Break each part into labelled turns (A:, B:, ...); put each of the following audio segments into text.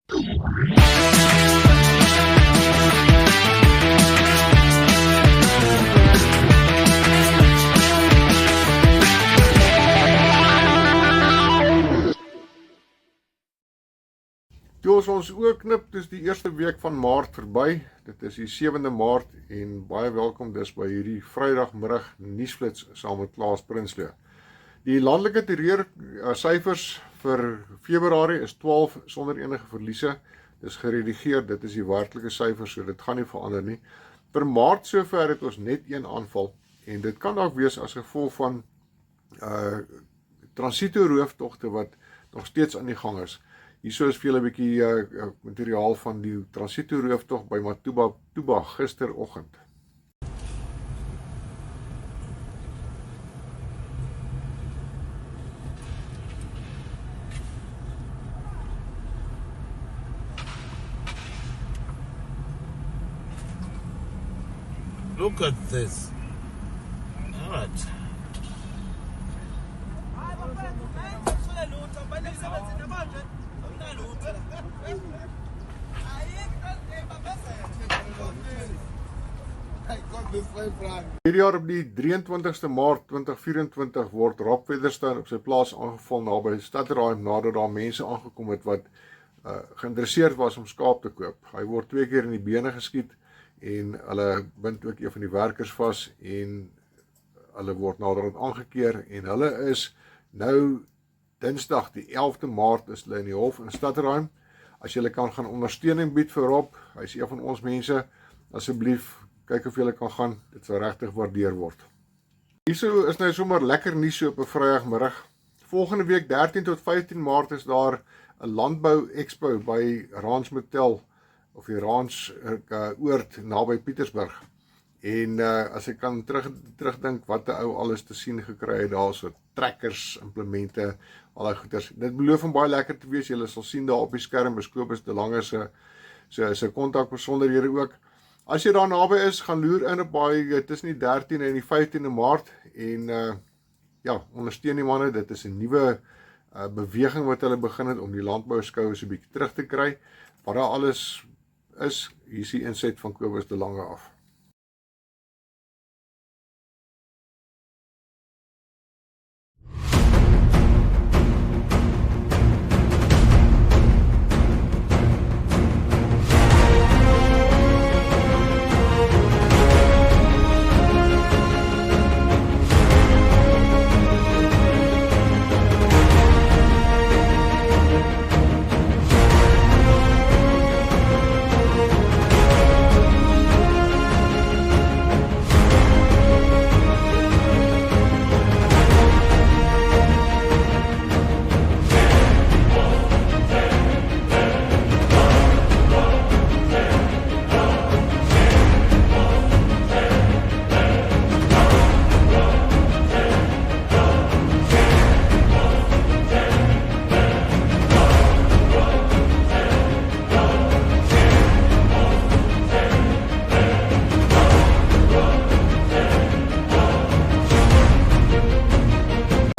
A: Toe ons oorknip, dis die eerste week van Maart verby. Dit is die 7de Maart en baie welkom dus by hierdie Vrydagmiddag nuusflits saam met Klaas Prinsloo. Die landelike terreursyfers vir Februarie is 12 sonder enige verliese. Dis geredigeer, dit is die werklike syfers, so dit gaan nie verander nie. Vir Maart sover het ons net een aanval en dit kan dalk wees as gevolg van transito rooftogte wat nog steeds aan die gang is. Hierso is vir julle 'n bietjie materiaal van die transito rooftog by Matuba gisteroggend.
B: Look at this. What?
A: Hierdie jaar op die 23ste Maart 2024 word Rob Featherstone op sy plaas aangeval naby Stutterheim nadat daar mense aangekom het wat geïnteresseerd was om skaap te koop. Hy word 2 keer in die bene geskiet en hulle bind ook een van die werkers vas en hulle word naderhand aangekeer en hulle is nou Dinsdag die 11de Maart is hulle in die hof in Stutterheim. As julle kan gaan ondersteuning bied vir Rob, hy is een van ons mense, asseblief kyk of julle kan gaan, dit sal regtig waardeer word. Hierso is nou sommer lekker nuus op 'n Vrydagmiddag. Volgende week 13 tot 15 Maart is daar 'n landbou expo by Ranch Motel of die Ranch oord naby Pietersburg. En as ek kan terugdink wat 'n ou alles te sien gekry het daar, so trekkers, implemente, al die goeders. Dit beloof om baie lekker te wees. Julle sal sien daar op die skerm is Kobus de Lange se kontakbesonderhede ook. As jy daar naby is, gaan loer in op baie tussen die 13 en die 15de Maart en ja, ondersteun die manne. Dit is 'n nuwe beweging wat hulle begin het om die landbouskou so 'n bietjie terug te kry. Wat daar alles is, hier is die inset van Kobus de Lange af.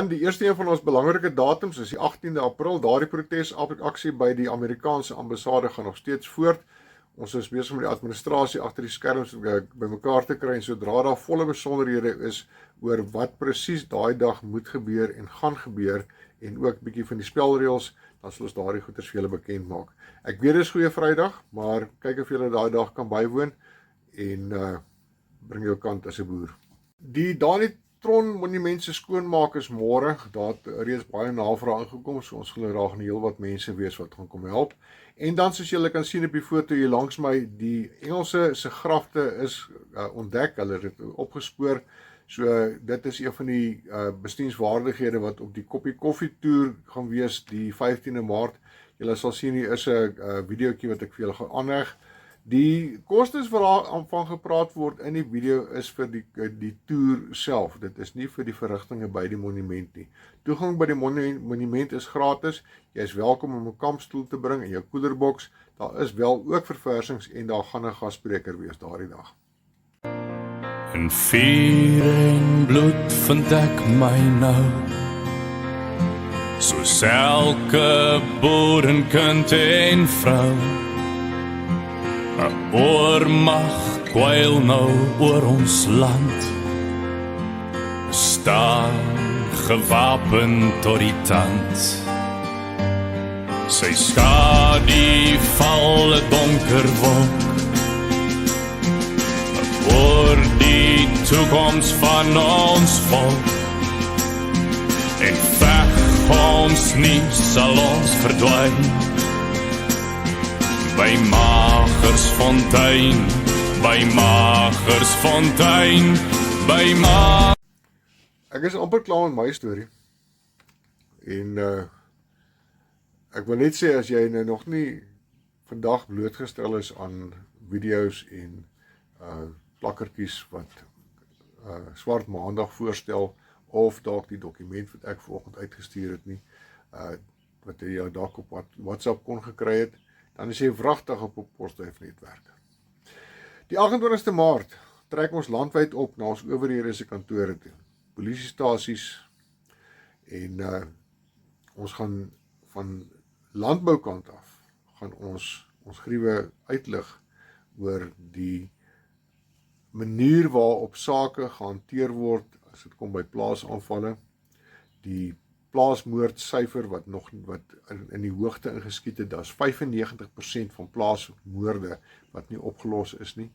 A: Die eerste een van ons belangrike datums is die 18de April. Daardie protesaksie by die Amerikaanse ambassade gaan nog steeds voort. Ons is besig met die administrasie agter die skerms bymekaar te kry en sodra daar volle besonderhede is oor wat presies daai dag moet gebeur en gaan gebeur en ook bietjie van die spelreëls, dan sal ons daardie goeders vir julle bekend maak. Ek weet dit is goeie Vrydag, maar kyk of julle daai dag kan bywoon en bring jou kant as 'n boer. Die Danitron monument se skoonmaak is môre. Daar het reeds baie navrae ingekom, so ons glo daar gaan heelwat mense wees wat gaan kom help. En dan soos julle kan sien op die foto hier langs my, die Engelse se grafte is ontdek. Hulle het dit opgespoor. So dit is een van die bestienswaardighede wat op die koppie koffie toer gaan wees die 15de Maart. Julle sal sien hier is 'n videoetjie wat ek vir julle gaan aanheg. Die kostes waarvan gepraat word in die video is vir die toer self. Dit is nie vir die verrigtinge by die monument nie. Toegang by die monument is gratis. Jy is welkom om 'n kampstoel te bring en jou koelerboks. Daar is wel ook verversings en daar gaan 'n gasspreker wees daardie dag.
C: In vuur en bloed vind ek my nou. soos elke boerenkind en vrou. 'n Oormag kwyl nou oor ons land, staan gewapen tot die tand. Sy skadu val 'n donker wolk oor die toekoms van ons volk, en veg ons nie sal ons verdwyn by Magersfontein, by Magersfontein, by Magersfontein.
A: Ek is amper klaar met my storie. En ek wil net sê, as jy nou nog nie vandag blootgestel is aan video's en plakkertjies wat Swart Maandag voorstel, of dalk die dokument wat ek vanoggend uitgestuur het nie, wat jy jou dalk op WhatsApp kon gekry het, dan is jy wragtig op 'n Postduifnetwerk. Die 28ste Maart trek ons landwyd op na ons owerhede se kantore toe, polisiestasies, en ons gaan van landboukant af, gaan ons griewe uitlig oor die manier waarop sake gehanteer word as dit kom by plaasaanvalle, die plaasmoordsyfer wat in die hoogte ingeskiet het, daar's 95% van plaasmoorde wat nie opgelos is nie,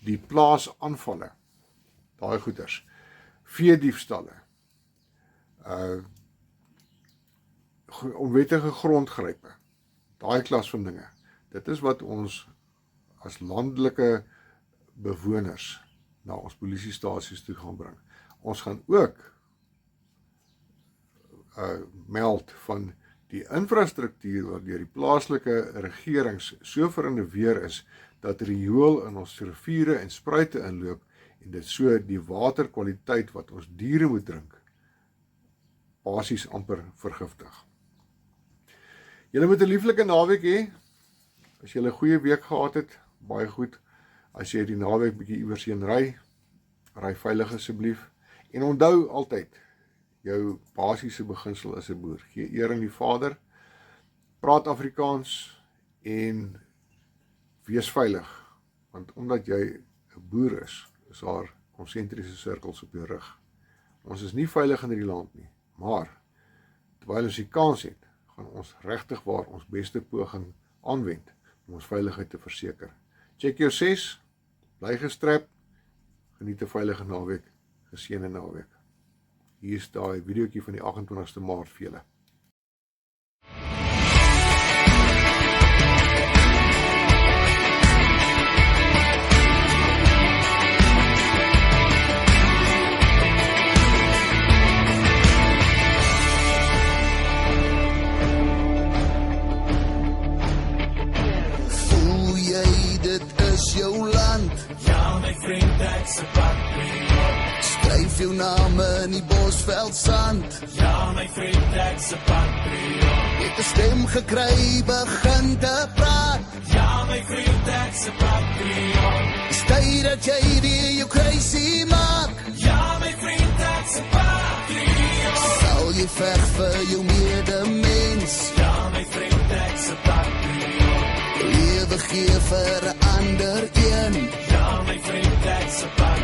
A: die plaasaanvalle, daai goeders, veediefstalle, onwettige grondgrype, daai klas van dinge, dit is wat ons as landelike bewoners na ons polisiestasies toe gaan bring. Ons gaan ook meld van die infrastruktuur wat deur die plaaslike regerings so verinnoveer is, dat riool in ons riviere en spruite inloop, en dit so die waterkwaliteit wat ons diere moet drink, basies amper vergiftig. Julle moet 'n lieflike naweek hê. As julle 'n goeie week gehad het, baie goed. As jy die naweek bietjie iewers heen ry veilig asseblief. En onthou altyd, jou basiese beginsel as 'n boer. Gee eer aan die Vader, praat Afrikaans en wees veilig. Want omdat jy 'n boer is daar konsentriese sirkels op jou rug. Ons is nie veilig in hierdie land nie, maar terwyl ons die kans het, gaan ons regtig waar ons beste poging aanwend om ons veiligheid te verseker. Check jou 6, bly gestrap, geniet 'n veilige naweek, geseënde naweek. Hier is daai videoetjie van die 28ste Maart vir julle.
D: Voel jy dit is jou land?
E: Ja, my vriend, ek's 'n patriot.
D: Skryf jou naam in die Bosveld sand.
E: Ja, my vriend, ek's 'n patriot.
D: Het 'n stem gekry, begin te praat.
E: Ja, my vriend, ek's 'n patriot.
D: Is tyd dat jy weer jou crazy maak.
E: Ja, my vriend, ek's 'n patriot.
D: Sal jy veg vir jou medemens?
E: Ja, my vriend, ek's 'n patriot.
D: Lewe gee vir 'n ander een.
E: Ja, my vriend, ek's 'n patriot.